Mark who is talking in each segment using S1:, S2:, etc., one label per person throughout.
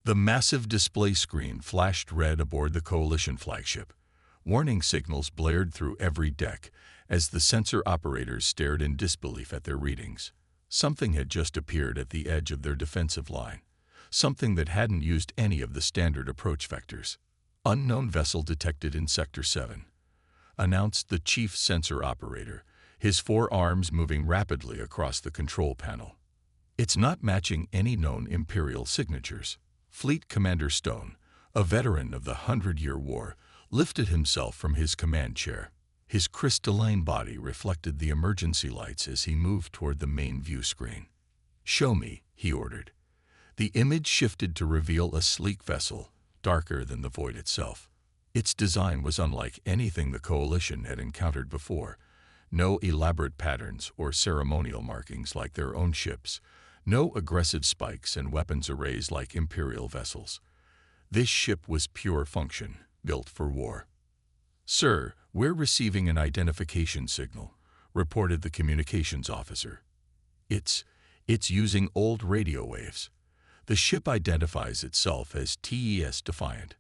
S1: The massive display screen flashed red aboard the Coalition flagship. Warning signals blared through every deck as the sensor operators stared in disbelief at their readings. Something had just appeared at the edge of their defensive line, something that hadn't used any of the standard approach vectors. "Unknown vessel detected in Sector 7, announced the chief sensor operator, his four arms moving rapidly across the control panel. "It's not matching any known Imperial signatures." Fleet Commander Stone, a veteran of the 100-Year War, lifted himself from his command chair. His crystalline body reflected the emergency lights as he moved toward the main view screen. "Show me," he ordered. The image shifted to reveal a sleek vessel, darker than the void itself. Its design was unlike anything the Coalition had encountered before. No elaborate patterns or ceremonial markings like their own ships. No aggressive spikes and weapons arrays like Imperial vessels. This ship was pure function, built for war. "Sir, we're receiving an identification signal," reported the communications officer. It's using old radio waves. The ship identifies itself as TES Defiant.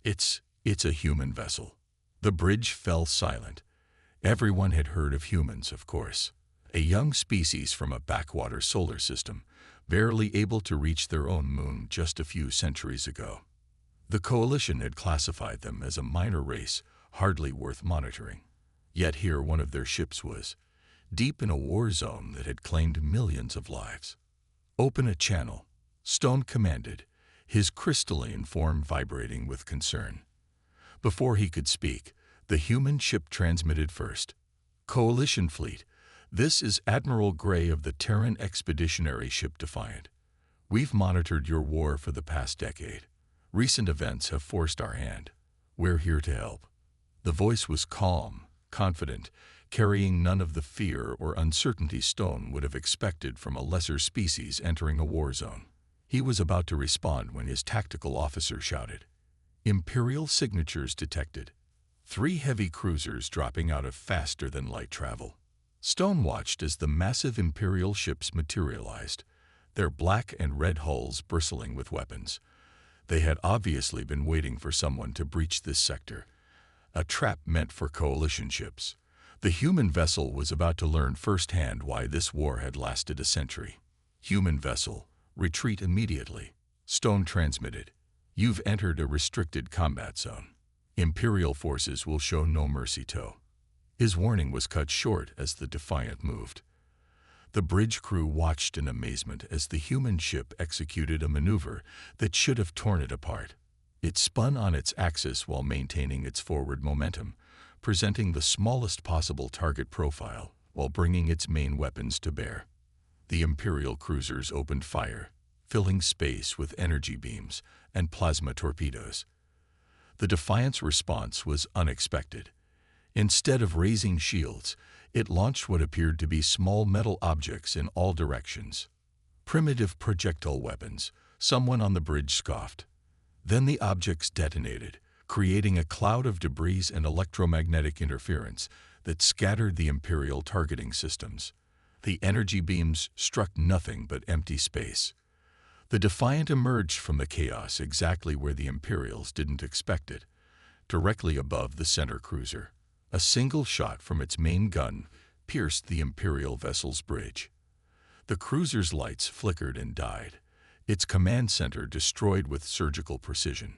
S1: It's a human vessel." The bridge fell silent. Everyone had heard of humans, of course. A young species from a backwater solar system, barely able to reach their own moon just a few centuries ago. The Coalition had classified them as a minor race, hardly worth monitoring. Yet here one of their ships was, deep in a war zone that had claimed millions of lives. "Open a channel," Stone commanded, his crystalline form vibrating with concern. Before he could speak, the human ship transmitted first. "Coalition fleet, this is Admiral Gray of the Terran Expeditionary Ship Defiant. We've monitored your war for the past decade. Recent events have forced our hand. We're here to help." The voice was calm, confident, carrying none of the fear or uncertainty Stone would have expected from a lesser species entering a war zone. He was about to respond when his tactical officer shouted, "Imperial signatures detected. 3 heavy cruisers dropping out of faster-than-light travel." Stone watched as the massive Imperial ships materialized, their black and red hulls bristling with weapons. They had obviously been waiting for someone to breach this sector, a trap meant for Coalition ships. The human vessel was about to learn firsthand why this war had lasted a century. "Human vessel, retreat immediately," Stone transmitted. "You've entered a restricted combat zone. Imperial forces will show no mercy." His warning was cut short as the Defiant moved. The bridge crew watched in amazement as the human ship executed a maneuver that should have torn it apart. It spun on its axis while maintaining its forward momentum, presenting the smallest possible target profile while bringing its main weapons to bear. The Imperial cruisers opened fire, filling space with energy beams and plasma torpedoes. The Defiant's response was unexpected. Instead of raising shields, it launched what appeared to be small metal objects in all directions. "Primitive projectile weapons," someone on the bridge scoffed. Then the objects detonated, creating a cloud of debris and electromagnetic interference that scattered the Imperial targeting systems. The energy beams struck nothing but empty space. The Defiant emerged from the chaos exactly where the Imperials didn't expect it, directly above the center cruiser. A single shot from its main gun pierced the Imperial vessel's bridge. The cruiser's lights flickered and died, its command center destroyed with surgical precision.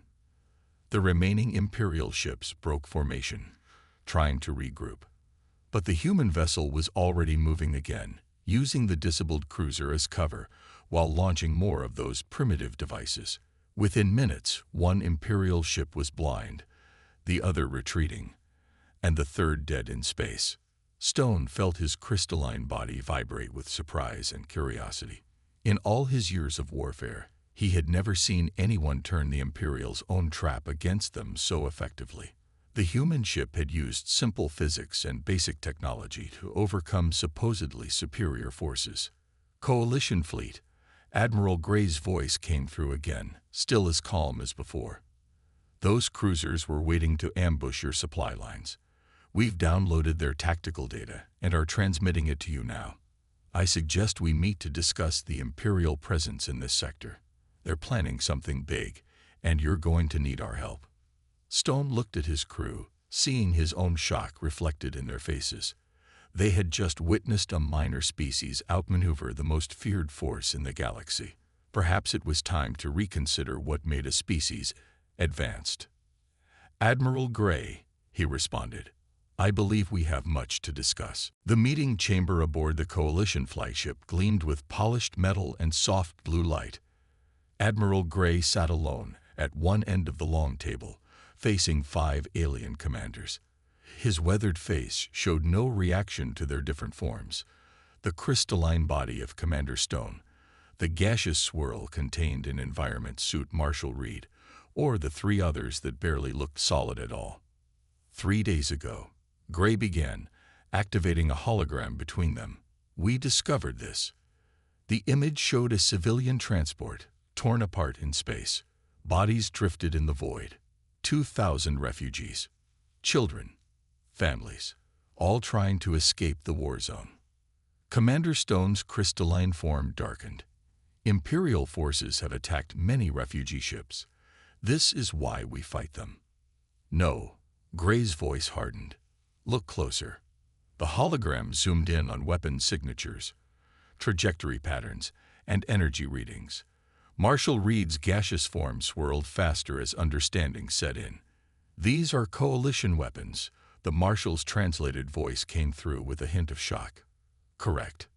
S1: The remaining Imperial ships broke formation, trying to regroup. But the human vessel was already moving again, using the disabled cruiser as cover, while launching more of those primitive devices. Within minutes, one Imperial ship was blind, the other retreating, and the third dead in space. Stone felt his crystalline body vibrate with surprise and curiosity. In all his years of warfare, he had never seen anyone turn the Imperials' own trap against them so effectively. The human ship had used simple physics and basic technology to overcome supposedly superior forces. "Coalition fleet," Admiral Gray's voice came through again, still as calm as before. "Those cruisers were waiting to ambush your supply lines. We've downloaded their tactical data and are transmitting it to you now. I suggest we meet to discuss the Imperial presence in this sector, They're planning something big, and you're going to need our help." Stone looked at his crew, seeing his own shock reflected in their faces. They had just witnessed a minor species outmaneuver the most feared force in the galaxy. Perhaps it was time to reconsider what made a species advanced. "Admiral Gray," he responded, "I believe we have much to discuss." The meeting chamber aboard the Coalition flagship gleamed with polished metal and soft blue light. Admiral Gray sat alone at one end of the long table, facing 5 alien commanders. His weathered face showed no reaction to their different forms. The crystalline body of Commander Stone, the gaseous swirl contained in environment suit Marshall Reed, or the 3 others that barely looked solid at all. 3 days ago, Gray began, activating a hologram between them. "We discovered this." The image showed a civilian transport, torn apart in space. Bodies drifted in the void. 2,000 refugees. Children. Families. All trying to escape the war zone. Commander Stone's crystalline form darkened. "Imperial forces have attacked many refugee ships. This is why we fight them." "No." Gray's voice hardened. "Look closer." The hologram zoomed in on weapon signatures, trajectory patterns, and energy readings. Marshall Reed's gaseous form swirled faster as understanding set in. "These are coalition weapons." The Marshal's translated voice came through with a hint of shock. "Correct.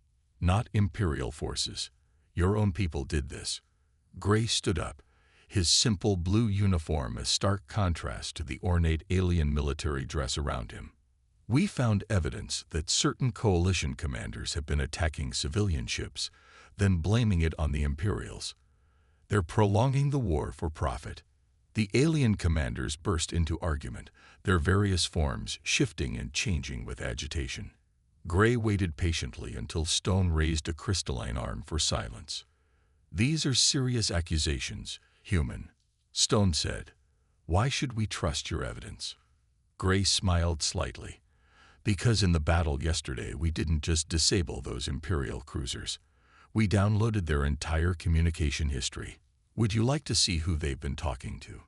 S1: Not Imperial forces. Your own people did this." Gray stood up, his simple blue uniform a stark contrast to the ornate alien military dress around him. "We found evidence that certain coalition commanders have been attacking civilian ships, then blaming it on the Imperials. They're prolonging the war for profit." The alien commanders burst into argument, their various forms shifting and changing with agitation. Gray waited patiently until Stone raised a crystalline arm for silence. "These are serious accusations, human," Stone said. "Why should we trust your evidence?" Gray smiled slightly. "Because in the battle yesterday we didn't just disable those Imperial cruisers. We downloaded their entire communication history. Would you like to see who they've been talking to?"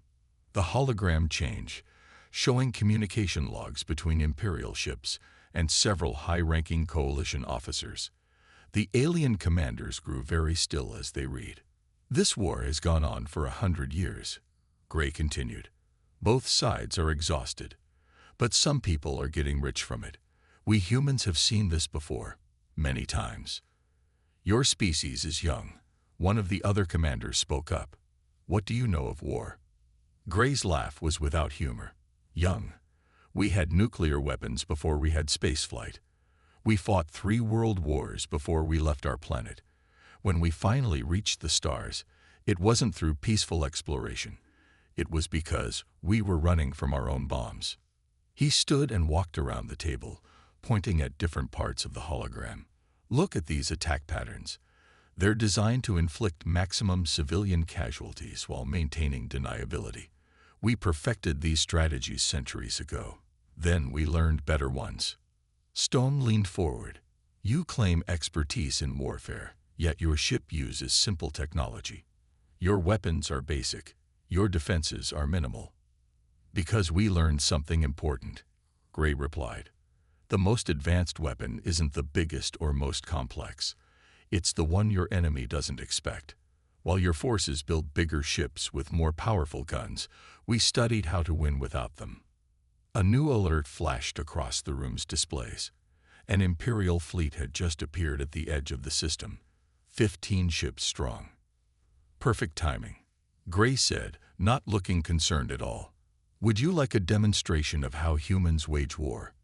S1: The hologram changed, showing communication logs between Imperial ships and several high-ranking coalition officers. The alien commanders grew very still as they read. "This war has gone on for 100 years, Gray continued. "Both sides are exhausted, but some people are getting rich from it. We humans have seen this before, many times." "Your species is young," one of the other commanders spoke up. "What do you know of war?" Gray's laugh was without humor. "Young. We had nuclear weapons before we had spaceflight. We fought 3 world wars before we left our planet. When we finally reached the stars, it wasn't through peaceful exploration. It was because we were running from our own bombs." He stood and walked around the table, pointing at different parts of the hologram. "Look at these attack patterns. They're designed to inflict maximum civilian casualties while maintaining deniability. We perfected these strategies centuries ago. Then we learned better ones." Stone leaned forward. "You claim expertise in warfare, yet your ship uses simple technology. Your weapons are basic. Your defenses are minimal." "Because we learned something important," Gray replied. "The most advanced weapon isn't the biggest or most complex. It's the one your enemy doesn't expect. While your forces build bigger ships with more powerful guns, we studied how to win without them." A new alert flashed across the room's displays. An Imperial fleet had just appeared at the edge of the system, 15 ships strong. "Perfect timing," Gray said, not looking concerned at all. "Would you like a demonstration of how humans wage war?"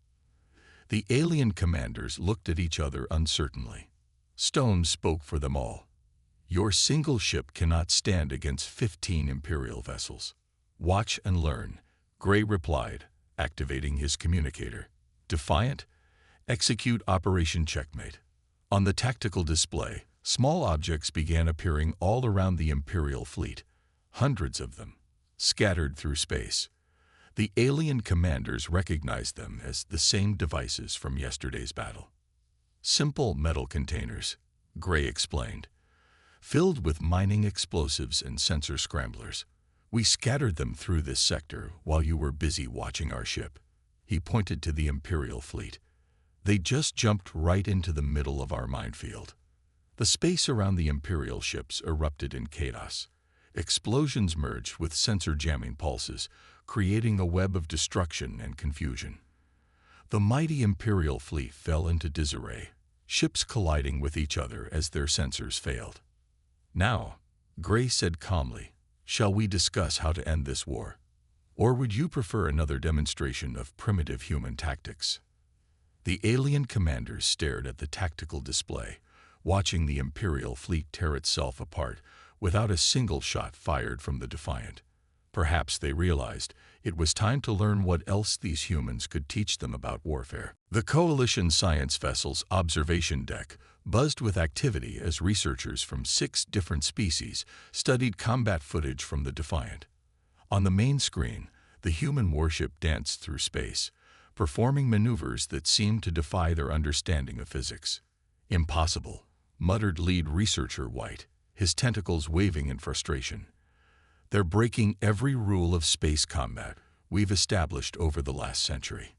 S1: The alien commanders looked at each other uncertainly. Stone spoke for them all. "Your single ship cannot stand against 15 Imperial vessels." "Watch and learn," Gray replied, activating his communicator. "Defiant, execute Operation Checkmate." On the tactical display, small objects began appearing all around the Imperial fleet, hundreds of them, scattered through space. The alien commanders recognized them as the same devices from yesterday's battle. "Simple metal containers," Gray explained. filled with mining explosives and sensor scramblers. We scattered them through this sector while you were busy watching our ship." He pointed to the Imperial fleet. "They just jumped right into the middle of our minefield." The space around the Imperial ships erupted in chaos. Explosions merged with sensor jamming pulses, creating a web of destruction and confusion. The mighty Imperial fleet fell into disarray, ships colliding with each other as their sensors failed. "Now," Gray said calmly, "shall we discuss how to end this war? Or would you prefer another demonstration of primitive human tactics?" The alien commanders stared at the tactical display, watching the Imperial fleet tear itself apart without a single shot fired from the Defiant. Perhaps they realized it was time to learn what else these humans could teach them about warfare. The Coalition science vessel's observation deck buzzed with activity as researchers from 6 different species studied combat footage from the Defiant. On the main screen, the human warship danced through space, performing maneuvers that seemed to defy their understanding of physics. "Impossible," muttered lead researcher White, his tentacles waving in frustration. "They're breaking every rule of space combat we've established over the last century."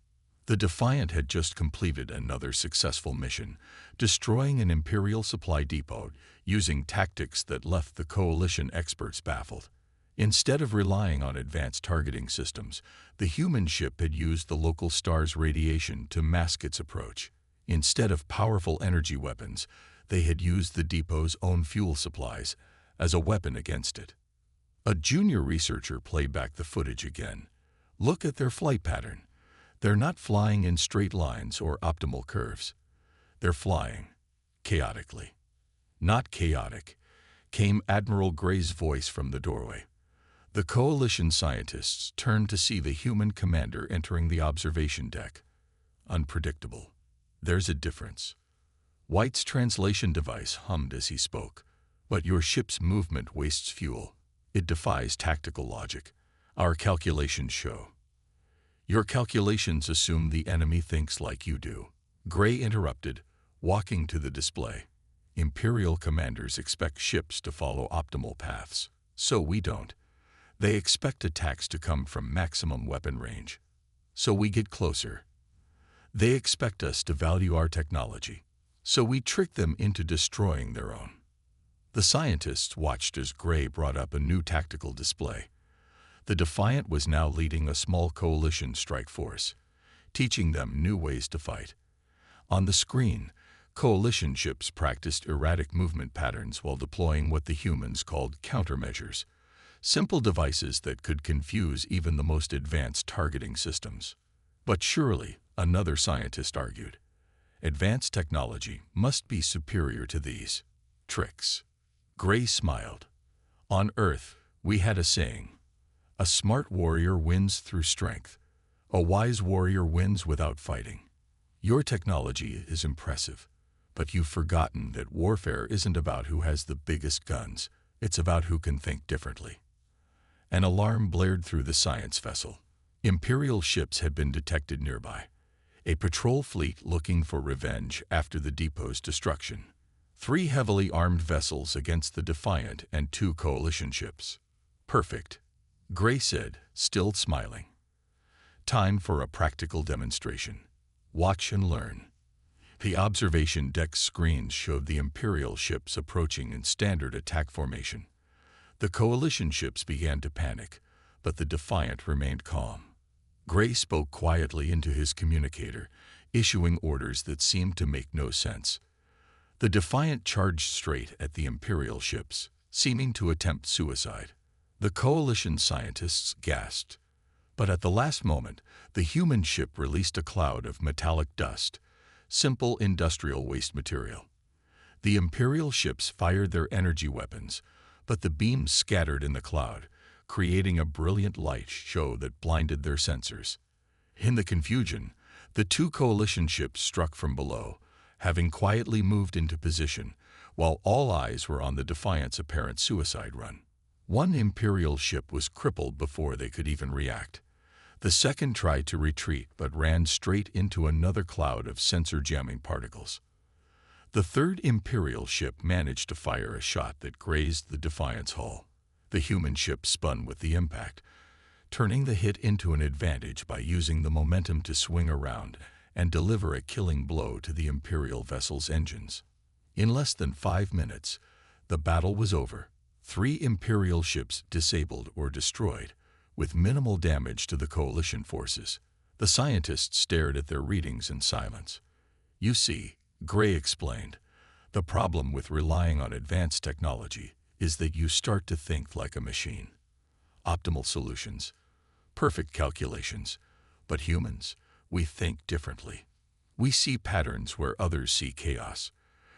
S1: The Defiant had just completed another successful mission, destroying an Imperial supply depot using tactics that left the Coalition experts baffled. Instead of relying on advanced targeting systems, the human ship had used the local star's radiation to mask its approach. Instead of powerful energy weapons, they had used the depot's own fuel supplies as a weapon against it. A junior researcher played back the footage again. "Look at their flight pattern. They're not flying in straight lines or optimal curves. They're flying chaotically." "Not chaotic," came Admiral Gray's voice from the doorway. The Coalition scientists turned to see the human commander entering the observation deck. "Unpredictable. There's a difference." White's translation device hummed as he spoke. "But your ship's movement wastes fuel. It defies tactical logic. Our calculations show." "Your calculations assume the enemy thinks like you do," Gray interrupted, walking to the display. "Imperial commanders expect ships to follow optimal paths. So we don't. They expect attacks to come from maximum weapon range. So we get closer. They expect us to value our technology. So we trick them into destroying their own." The scientists watched as Gray brought up a new tactical display. The Defiant was now leading a small Coalition strike force, teaching them new ways to fight. On the screen, Coalition ships practiced erratic movement patterns while deploying what the humans called countermeasures, simple devices that could confuse even the most advanced targeting systems. "But surely," another scientist argued, "advanced technology must be superior to these tricks." Gray smiled. "On Earth, we had a saying: a smart warrior wins through strength. A wise warrior wins without fighting. Your technology is impressive, but you've forgotten that warfare isn't about who has the biggest guns. It's about who can think differently." An alarm blared through the science vessel. Imperial ships had been detected nearby, a patrol fleet looking for revenge after the depot's destruction. 3 heavily armed vessels against the Defiant and 2 Coalition ships. "Perfect," Gray said, still smiling. "Time for a practical demonstration. Watch and learn." The observation deck screens showed the Imperial ships approaching in standard attack formation. The Coalition ships began to panic, but the Defiant remained calm. Gray spoke quietly into his communicator, issuing orders that seemed to make no sense. The Defiant charged straight at the Imperial ships, seeming to attempt suicide. The Coalition scientists gasped, but at the last moment, the human ship released a cloud of metallic dust, simple industrial waste material. The Imperial ships fired their energy weapons, but the beams scattered in the cloud, creating a brilliant light show that blinded their sensors. In the confusion, the 2 Coalition ships struck from below, having quietly moved into position, while all eyes were on the Defiant's apparent suicide run. One Imperial ship was crippled before they could even react. The second tried to retreat but ran straight into another cloud of sensor jamming particles. The third Imperial ship managed to fire a shot that grazed the Defiant's hull. The human ship spun with the impact, turning the hit into an advantage by using the momentum to swing around and deliver a killing blow to the Imperial vessel's engines. In less than 5 minutes, the battle was over. 3 Imperial ships disabled or destroyed, with minimal damage to the Coalition forces. The scientists stared at their readings in silence. "You see," Gray explained, "the problem with relying on advanced technology is that you start to think like a machine. Optimal solutions, perfect calculations, but humans, we think differently. We see patterns where others see chaos.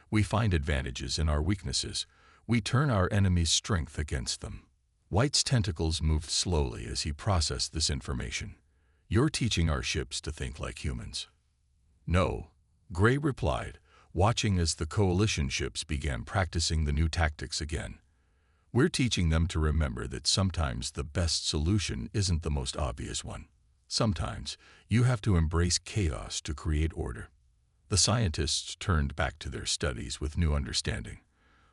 S1: We find advantages in our weaknesses. We turn our enemy's strength against them." White's tentacles moved slowly as he processed this information. "You're teaching our ships to think like humans." "No," Gray replied, watching as the Coalition ships began practicing the new tactics again. "We're teaching them to remember that sometimes the best solution isn't the most obvious one. Sometimes you have to embrace chaos to create order." The scientists turned back to their studies with new understanding.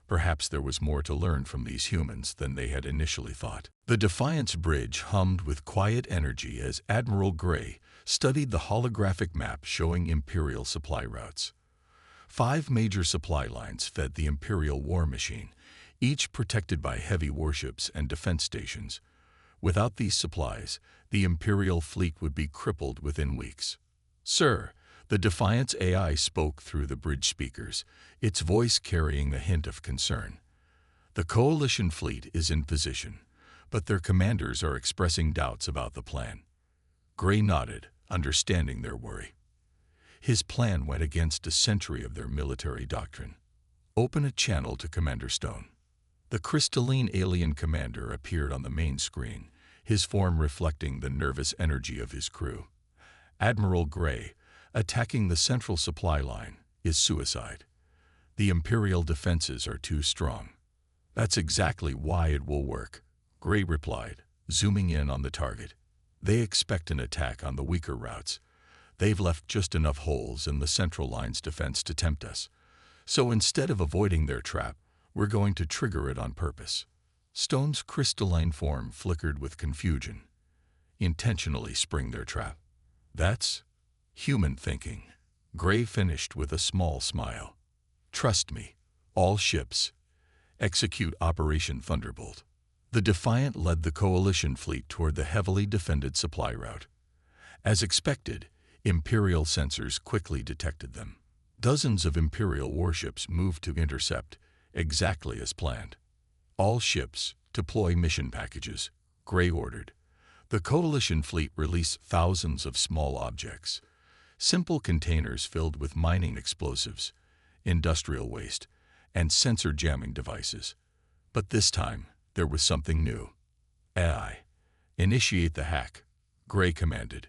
S1: Perhaps there was more to learn from these humans than they had initially thought. The Defiant's bridge hummed with quiet energy as Admiral Gray studied the holographic map showing Imperial supply routes. 5 major supply lines fed the Imperial war machine, each protected by heavy warships and defense stations. Without these supplies, the Imperial fleet would be crippled within weeks. "Sir," the Defiant's AI spoke through the bridge speakers, its voice carrying a hint of concern. "The Coalition fleet is in position, but their commanders are expressing doubts about the plan." Gray nodded, understanding their worry. His plan went against a century of their military doctrine. "Open a channel to Commander Stone." The crystalline alien commander appeared on the main screen, his form reflecting the nervous energy of his crew. "Admiral Gray, attacking the central supply line is suicide. The Imperial defenses are too strong." "That's exactly why it will work," Gray replied, zooming in on the target. "They expect an attack on the weaker routes. They've left just enough holes in the central line's defense to tempt us. So instead of avoiding their trap, we're going to trigger it on purpose." Stone's crystalline form flickered with confusion. "Intentionally spring their trap. That's human thinking." Gray finished with a small smile. "Trust me, all ships. Execute Operation Thunderbolt." The Defiant led the Coalition fleet toward the heavily defended supply route. As expected, Imperial sensors quickly detected them. Dozens of Imperial warships moved to intercept, exactly as planned. "All ships, deploy mission packages," Gray ordered. The Coalition fleet released thousands of small objects, simple containers filled with mining explosives, industrial waste, and sensor jamming devices. But this time, there was something new. "AI, initiate the hack," Gray commanded.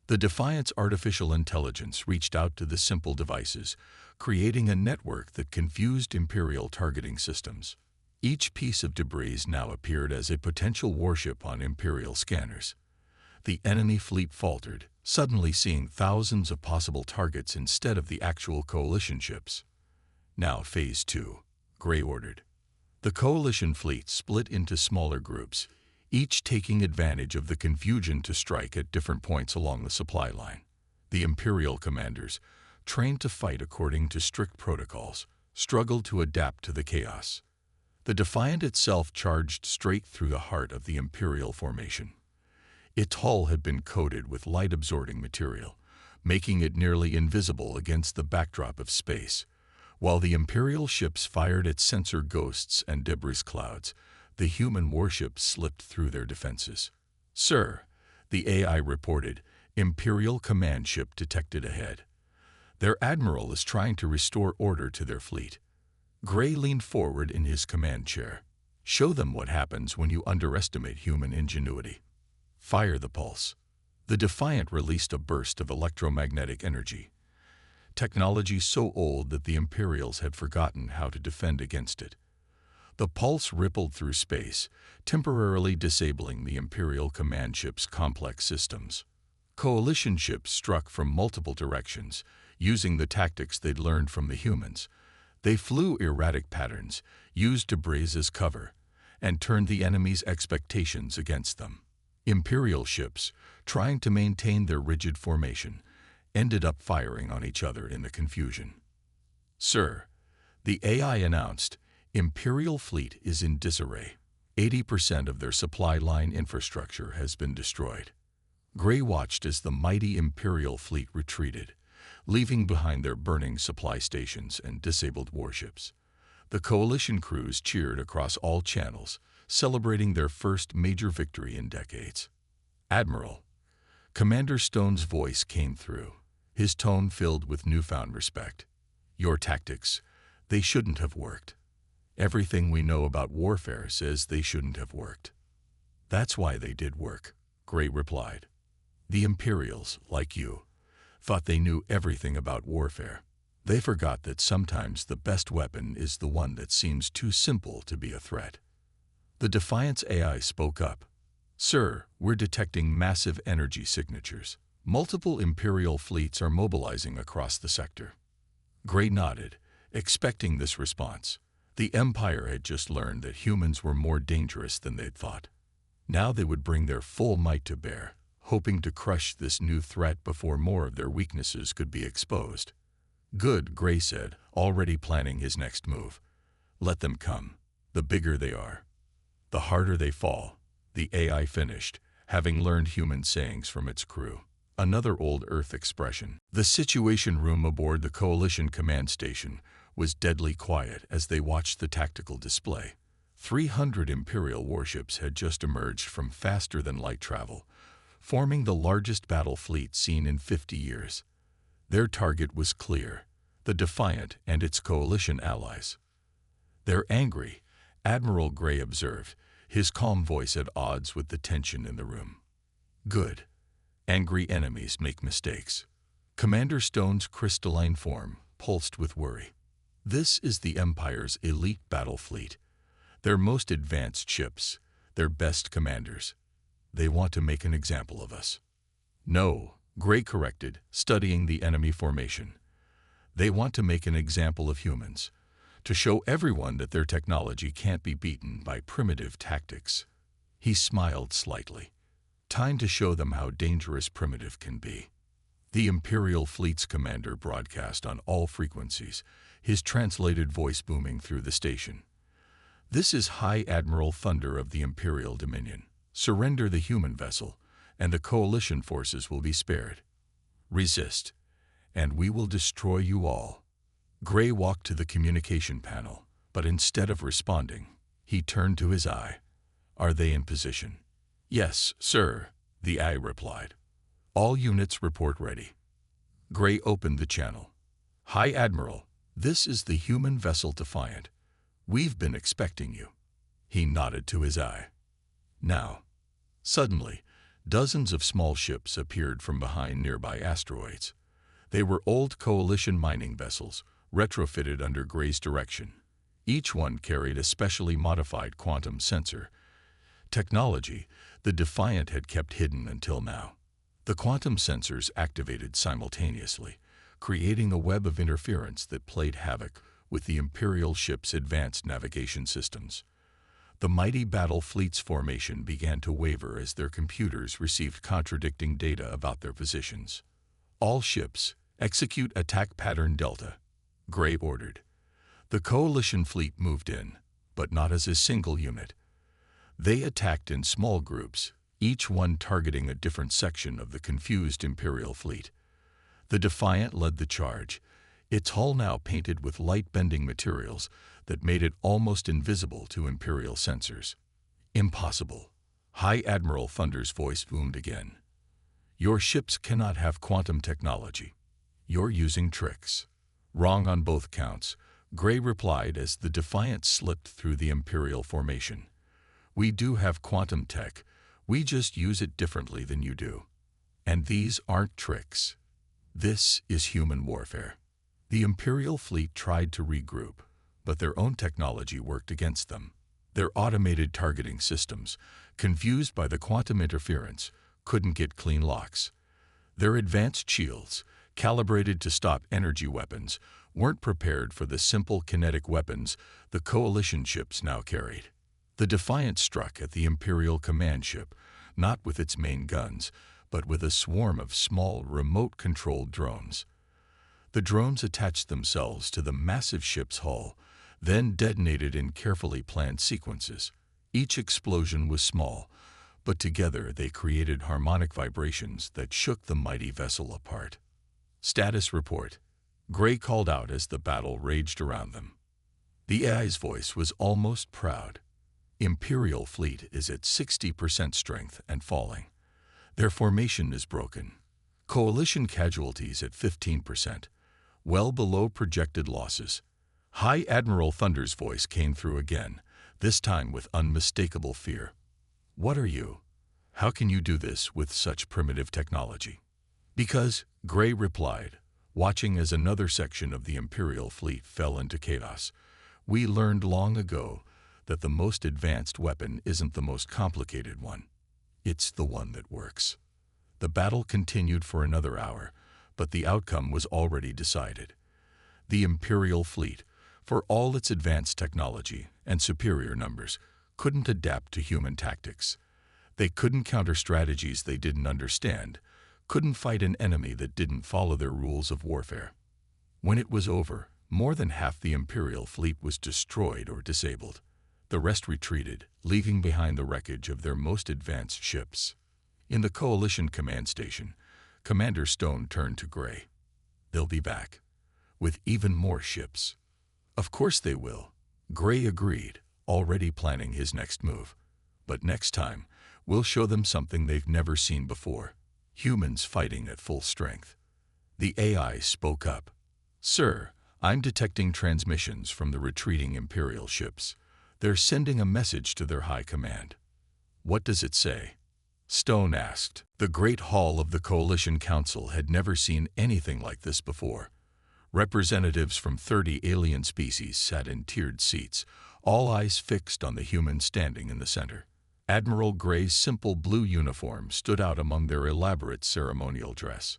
S1: The Defiant's artificial intelligence reached out to the simple devices, creating a network that confused Imperial targeting systems. Each piece of debris now appeared as a potential warship on Imperial scanners. The enemy fleet faltered, suddenly seeing thousands of possible targets instead of the actual Coalition ships. "Now Phase 2, Gray ordered. The Coalition fleet split into smaller groups, each taking advantage of the confusion to strike at different points along the supply line. The Imperial commanders, trained to fight according to strict protocols, struggled to adapt to the chaos. The Defiant itself charged straight through the heart of the Imperial formation. Its hull had been coated with light-absorbing material, making it nearly invisible against the backdrop of space. While the Imperial ships fired at sensor ghosts and debris clouds, the human warships slipped through their defenses. "Sir," the AI reported, "Imperial command ship detected ahead. Their admiral is trying to restore order to their fleet." Gray leaned forward in his command chair. "Show them what happens when you underestimate human ingenuity. Fire the pulse." The Defiant released a burst of electromagnetic energy, technology so old that the Imperials had forgotten how to defend against it. The pulse rippled through space, temporarily disabling the Imperial command ship's complex systems. Coalition ships struck from multiple directions, using the tactics they'd learned from the humans, They flew erratic patterns, used debris as cover, and turned the enemy's expectations against them. Imperial ships, trying to maintain their rigid formation, ended up firing on each other in the confusion. "Sir," the AI announced, "Imperial fleet is in disarray. 80% of their supply line infrastructure has been destroyed." Gray watched as the mighty Imperial fleet retreated, leaving behind their burning supply stations and disabled warships. The Coalition crews cheered across all channels, celebrating their first major victory in decades. "Admiral," Commander Stone's voice came through, his tone filled with newfound respect. "Your tactics, they shouldn't have worked. Everything we know about warfare says they shouldn't have worked." "That's why they did work," Gray replied. "The Imperials, like you, thought they knew everything about warfare. They forgot that sometimes the best weapon is the one that seems too simple to be a threat." The Defiance AI spoke up. "Sir, we're detecting massive energy signatures. Multiple Imperial fleets are mobilizing across the sector." Gray nodded, expecting this response. The Empire had just learned that humans were more dangerous than they'd thought. Now they would bring their full might to bear, hoping to crush this new threat before more of their weaknesses could be exposed. "Good," Gray said, already planning his next move. "Let them come. The bigger they are, the harder they fall," the AI finished, having learned human sayings from its crew. Another old Earth expression. The situation room aboard the Coalition command station was deadly quiet as they watched the tactical display. 300 Imperial warships had just emerged from faster-than-light travel, forming the largest battle fleet seen in 50 years. Their target was clear: the Defiant and its Coalition allies. "They're angry," Admiral Gray observed, his calm voice at odds with the tension in the room. "Good. Angry enemies make mistakes." Commander Stone's crystalline form pulsed with worry. "This is the Empire's elite battle fleet. Their most advanced ships, their best commanders. They want to make an example of us." "No," Gray corrected, studying the enemy formation. "They want to make an example of humans, to show everyone that their technology can't be beaten by primitive tactics." He smiled slightly. "Time to show them how dangerous primitive can be." The Imperial fleet's commander broadcast on all frequencies, his translated voice booming through the station. "This is High Admiral Thunder of the Imperial Dominion. Surrender the human vessel, and the Coalition forces will be spared. Resist, and we will destroy you all." Gray walked to the communication panel, but instead of responding, he turned to his eye. "Are they in position?" "Yes, sir," the eye replied. "All units report ready." Gray opened the channel. "High Admiral, this is the human vessel Defiant. We've been expecting you." He nodded to his eye. "Now." Suddenly, dozens of small ships appeared from behind nearby asteroids. They were old Coalition mining vessels, retrofitted under Gray's direction. Each one carried a specially modified quantum sensor, technology the Defiant had kept hidden until now. The quantum sensors activated simultaneously, creating a web of interference that played havoc with the Imperial ship's advanced navigation systems. The mighty battle fleet's formation began to waver as their computers received contradicting data about their positions. "All ships, execute attack pattern Delta," Gray ordered. The Coalition fleet moved in, but not as a single unit. They attacked in small groups, each one targeting a different section of the confused Imperial fleet. The Defiant led the charge, its hull now painted with light-bending materials that made it almost invisible to Imperial sensors. "Impossible," High Admiral Thunder's voice boomed again. "Your ships cannot have quantum technology. You're using tricks." "Wrong on both counts," Gray replied as the Defiant slipped through the Imperial formation. "We do have quantum tech, we just use it differently than you do. And these aren't tricks. This is human warfare." The Imperial fleet tried to regroup, but their own technology worked against them. Their automated targeting systems, confused by the quantum interference, couldn't get clean locks. Their advanced shields, calibrated to stop energy weapons, weren't prepared for the simple kinetic weapons the Coalition ships now carried. The Defiant struck at the Imperial command ship, not with its main guns, but with a swarm of small, remote-controlled drones. The drones attached themselves to the massive ship's hull, then detonated in carefully planned sequences. Each explosion was small, but together they created harmonic vibrations that shook the mighty vessel apart. Status report. Gray called out as the battle raged around them. The AI's voice was almost proud. Imperial fleet is at 60% strength and falling. Their formation is broken. Coalition casualties at 15%, well below projected losses. High Admiral Thunder's voice came through again, this time with unmistakable fear. What are you? How can you do this with such primitive technology? Because, Gray replied, watching as another section of the Imperial fleet fell into chaos. We learned long ago that the most advanced weapon isn't the most complicated one. It's the one that works. The battle continued for another hour, but the outcome was already decided. The Imperial fleet, for all its advanced technology and superior numbers, couldn't adapt to human tactics. They couldn't counter strategies they didn't understand, couldn't fight an enemy that didn't follow their rules of warfare. When it was over, more than half the Imperial fleet was destroyed or disabled. The rest retreated, leaving behind the wreckage of their most advanced ships. In the Coalition command station, Commander Stone turned to Gray. They'll be back, with even more ships. Of course they will, Gray agreed, already planning his next move. But next time, we'll show them something they've never seen before. Humans fighting at full strength. The AI spoke up. Sir, I'm detecting transmissions from the retreating Imperial ships. They're sending a message to their high command. What does it say? Stone asked. The great hall of the Coalition Council had never seen anything like this before. Representatives from 30 alien species sat in tiered seats, all eyes fixed on the human standing in the center. Admiral Gray's simple blue uniform stood out among their elaborate ceremonial dress.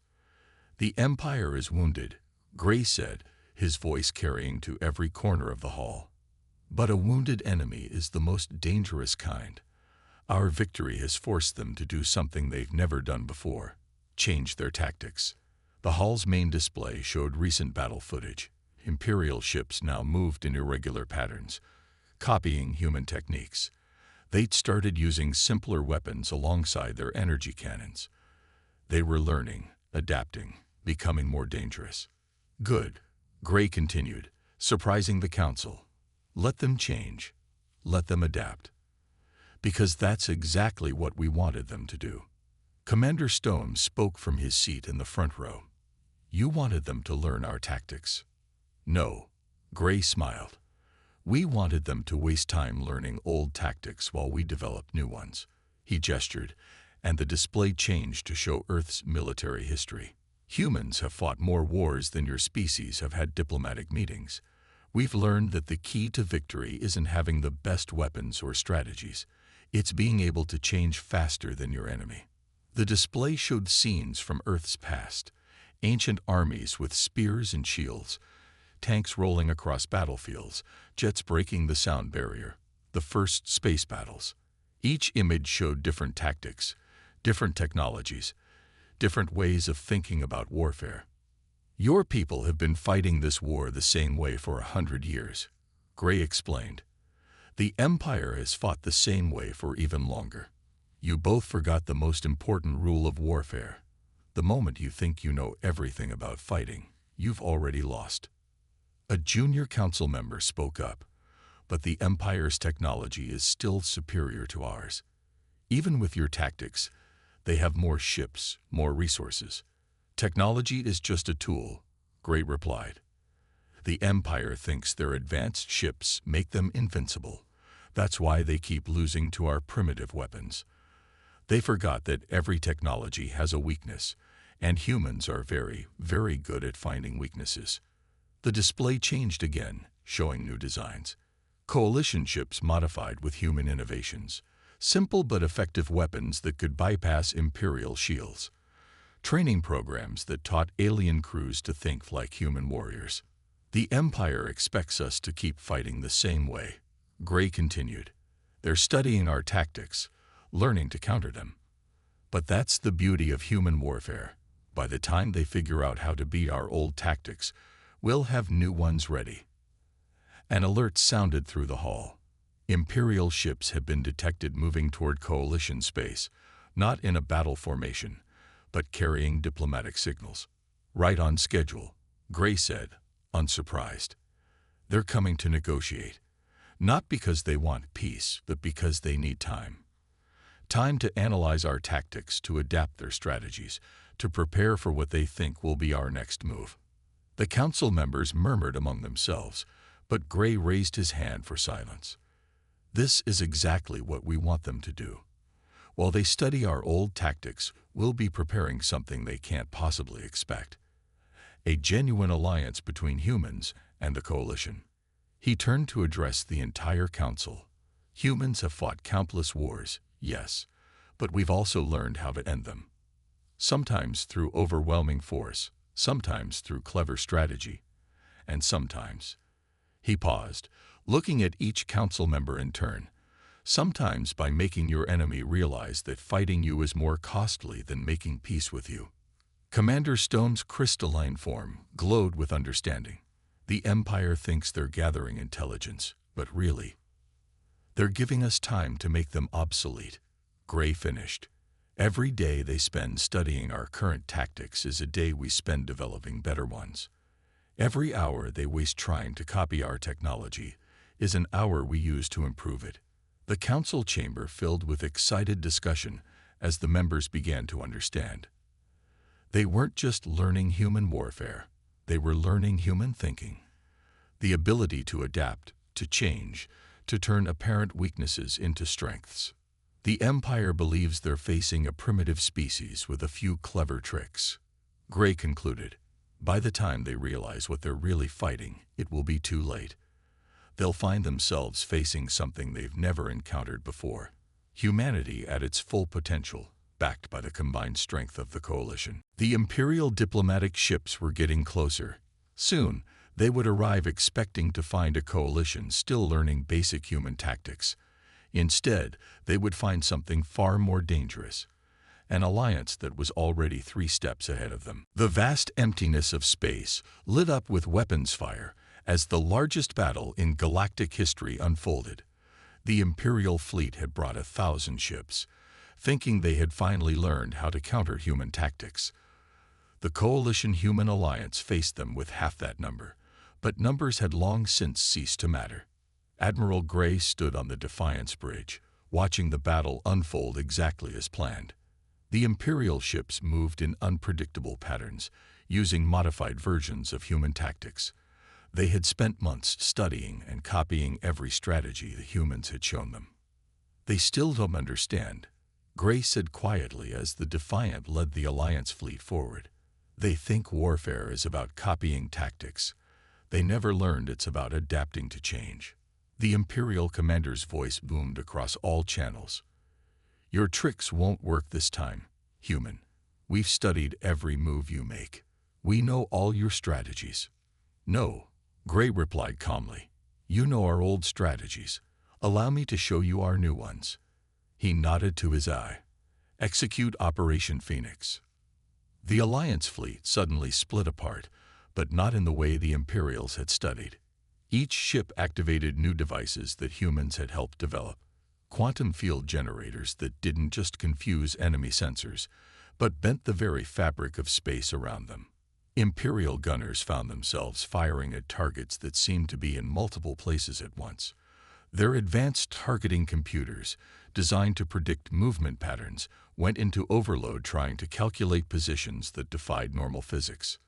S1: The Empire is wounded, Gray said, his voice carrying to every corner of the hall. But a wounded enemy is the most dangerous kind. Our victory has forced them to do something they've never done before, change their tactics. The hall's main display showed recent battle footage. Imperial ships now moved in irregular patterns, copying human techniques. They'd started using simpler weapons alongside their energy cannons. They were learning, adapting, becoming more dangerous. Good, Gray continued, surprising the council. Let them change. Let them adapt. Because that's exactly what we wanted them to do. Commander Stone spoke from his seat in the front row. You wanted them to learn our tactics. No, Gray smiled. We wanted them to waste time learning old tactics while we developed new ones. He gestured, and the display changed to show Earth's military history. Humans have fought more wars than your species have had diplomatic meetings. We've learned that the key to victory isn't having the best weapons or strategies. It's being able to change faster than your enemy. The display showed scenes from Earth's past, ancient armies with spears and shields, tanks rolling across battlefields, jets breaking the sound barrier, the first space battles. Each image showed different tactics, different technologies, different ways of thinking about warfare. Your people have been fighting this war the same way for 100 years, Gray explained. The Empire has fought the same way for even longer. You both forgot the most important rule of warfare. The moment you think you know everything about fighting, you've already lost. A junior council member spoke up, but the Empire's technology is still superior to ours. Even with your tactics, they have more ships, more resources. Technology is just a tool, Gray replied. The Empire thinks their advanced ships make them invincible. That's why they keep losing to our primitive weapons. They forgot that every technology has a weakness, and humans are very, very good at finding weaknesses. The display changed again, showing new designs. Coalition ships modified with human innovations. Simple but effective weapons that could bypass Imperial shields. training programs that taught alien crews to think like human warriors. The Empire expects us to keep fighting the same way, Gray continued. They're studying our tactics, learning to counter them. But that's the beauty of human warfare. By the time they figure out how to beat our old tactics, we'll have new ones ready. An alert sounded through the hall. Imperial ships had been detected moving toward Coalition space, not in a battle formation, but carrying diplomatic signals. Right on schedule, Gray said, unsurprised. They're coming to negotiate, not because they want peace, but because they need time. Time to analyze our tactics, to adapt their strategies, to prepare for what they think will be our next move. The council members murmured among themselves, but Gray raised his hand for silence. This is exactly what we want them to do. While they study our old tactics, we'll be preparing something they can't possibly expect. A genuine alliance between humans and the Coalition. He turned to address the entire council. Humans have fought countless wars, yes, but we've also learned how to end them. Sometimes through overwhelming force, sometimes through clever strategy, and sometimes. He paused, looking at each council member in turn. Sometimes by making your enemy realize that fighting you is more costly than making peace with you. Commander Stone's crystalline form glowed with understanding. The Empire thinks they're gathering intelligence, but really, they're giving us time to make them obsolete. Gray finished. Every day they spend studying our current tactics is a day we spend developing better ones. Every hour they waste trying to copy our technology is an hour we use to improve it. The council chamber filled with excited discussion as the members began to understand. They weren't just learning human warfare, they were learning human thinking. The ability to adapt, to change, to turn apparent weaknesses into strengths. The Empire believes they're facing a primitive species with a few clever tricks. Gray concluded. By the time they realize what they're really fighting, it will be too late. They'll find themselves facing something they've never encountered before. Humanity at its full potential, backed by the combined strength of the Coalition. The Imperial diplomatic ships were getting closer. Soon, they would arrive expecting to find a Coalition still learning basic human tactics. Instead, they would find something far more dangerous. An alliance that was already 3 steps ahead of them. The vast emptiness of space lit up with weapons fire as the largest battle in galactic history unfolded. The Imperial fleet had brought 1,000 ships, thinking they had finally learned how to counter human tactics. The Coalition Human Alliance faced them with half that number, but numbers had long since ceased to matter. Admiral Gray stood on the Defiance Bridge, watching the battle unfold exactly as planned. The Imperial ships moved in unpredictable patterns, using modified versions of human tactics. They had spent months studying and copying every strategy the humans had shown them. They still don't understand, Gray said quietly as the Defiant led the Alliance fleet forward. They think warfare is about copying tactics. They never learned it's about adapting to change. The Imperial commander's voice boomed across all channels. Your tricks won't work this time, human. We've studied every move you make. We know all your strategies. No, Gray replied calmly. You know our old strategies. Allow me to show you our new ones. He nodded to his eye. Execute Operation Phoenix. The Alliance fleet suddenly split apart, but not in the way the Imperials had studied. Each ship activated new devices that humans had helped develop. Quantum field generators that didn't just confuse enemy sensors, but bent the very fabric of space around them. Imperial gunners found themselves firing at targets that seemed to be in multiple places at once. Their advanced targeting computers, designed to predict movement patterns, went into overload trying to calculate positions that defied normal physics.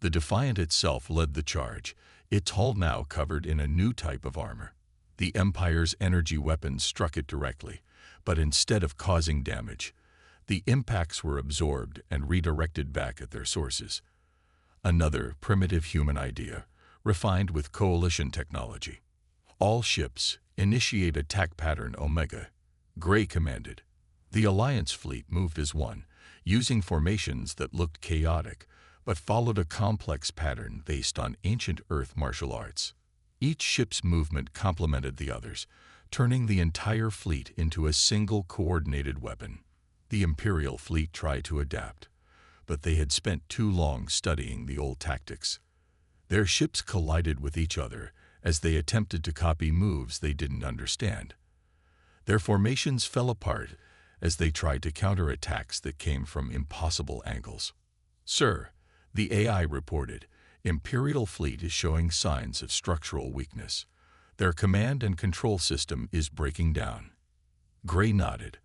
S1: The Defiant itself led the charge, its hull now covered in a new type of armor. The Empire's energy weapons struck it directly, but instead of causing damage, the impacts were absorbed and redirected back at their sources. Another primitive human idea, refined with Coalition technology. All ships, initiate attack pattern Omega, Gray commanded. The Alliance fleet moved as one, using formations that looked chaotic, but followed a complex pattern based on ancient Earth martial arts. Each ship's movement complemented the others, turning the entire fleet into a single coordinated weapon. The Imperial fleet tried to adapt, but they had spent too long studying the old tactics. Their ships collided with each other as they attempted to copy moves they didn't understand. Their formations fell apart as they tried to counter attacks that came from impossible angles. "Sir," the AI reported, "Imperial fleet is showing signs of structural weakness. Their command and control system is breaking down." Gray nodded.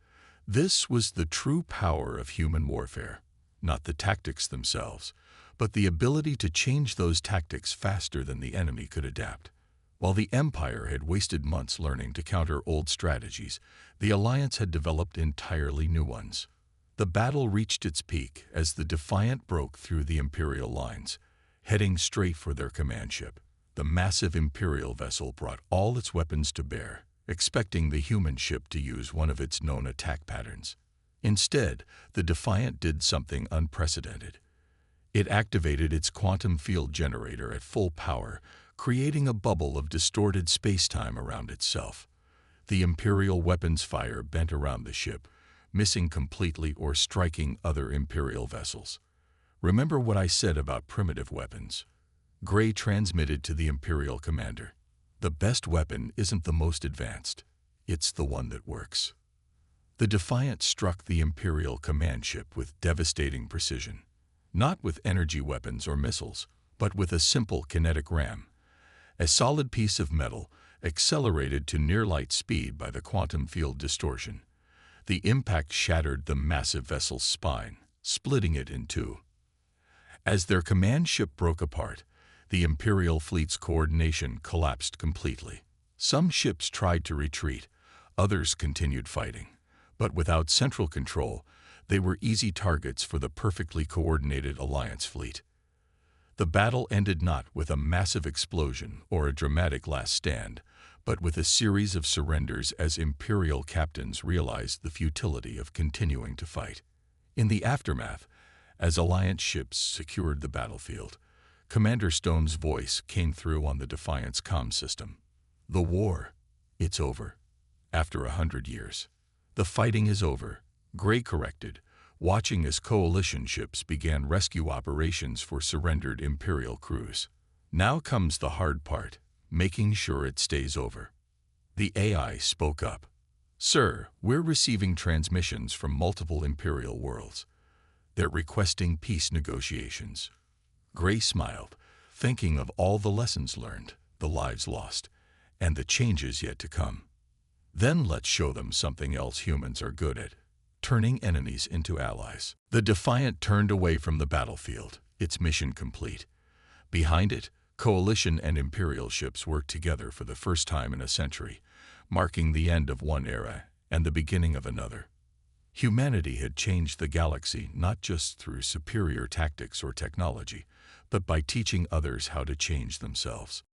S1: This was the true power of human warfare, not the tactics themselves, but the ability to change those tactics faster than the enemy could adapt. While the Empire had wasted months learning to counter old strategies, the Alliance had developed entirely new ones. The battle reached its peak as the Defiant broke through the Imperial lines, heading straight for their command ship. The massive Imperial vessel brought all its weapons to bear, expecting the human ship to use one of its known attack patterns. Instead, the Defiant did something unprecedented. It activated its quantum field generator at full power, creating a bubble of distorted space-time around itself. The Imperial weapons fire bent around the ship, missing completely or striking other Imperial vessels. "Remember what I said about primitive weapons?" Gray transmitted to the Imperial commander. "The best weapon isn't the most advanced. It's the one that works." The Defiant struck the Imperial command ship with devastating precision. Not with energy weapons or missiles, but with a simple kinetic ram. A solid piece of metal, accelerated to near-light speed by the quantum field distortion. The impact shattered the massive vessel's spine, splitting it in two. As their command ship broke apart, the Imperial fleet's coordination collapsed completely. Some ships tried to retreat, others continued fighting. But without central control, they were easy targets for the perfectly coordinated Alliance fleet. The battle ended not with a massive explosion or a dramatic last stand, but with a series of surrenders as Imperial captains realized the futility of continuing to fight. In the aftermath, as Alliance ships secured the battlefield, Commander Stone's voice came through on the Defiant's comm system. "The war, it's over. After 100 years. The fighting is over," Gray corrected, watching as coalition ships began rescue operations for surrendered Imperial crews. "Now comes the hard part, making sure it stays over." The AI spoke up. "Sir, we're receiving transmissions from multiple Imperial worlds. They're requesting peace negotiations." Gray smiled, thinking of all the lessons learned, the lives lost, and the changes yet to come. "Then let's show them something else humans are good at, turning enemies into allies." The Defiant turned away from the battlefield, its mission complete. Behind it, Coalition and Imperial ships worked together for the first time in a century, marking the end of one era and the beginning of another. Humanity had changed the galaxy not just through superior tactics or technology, but by teaching others how to change themselves.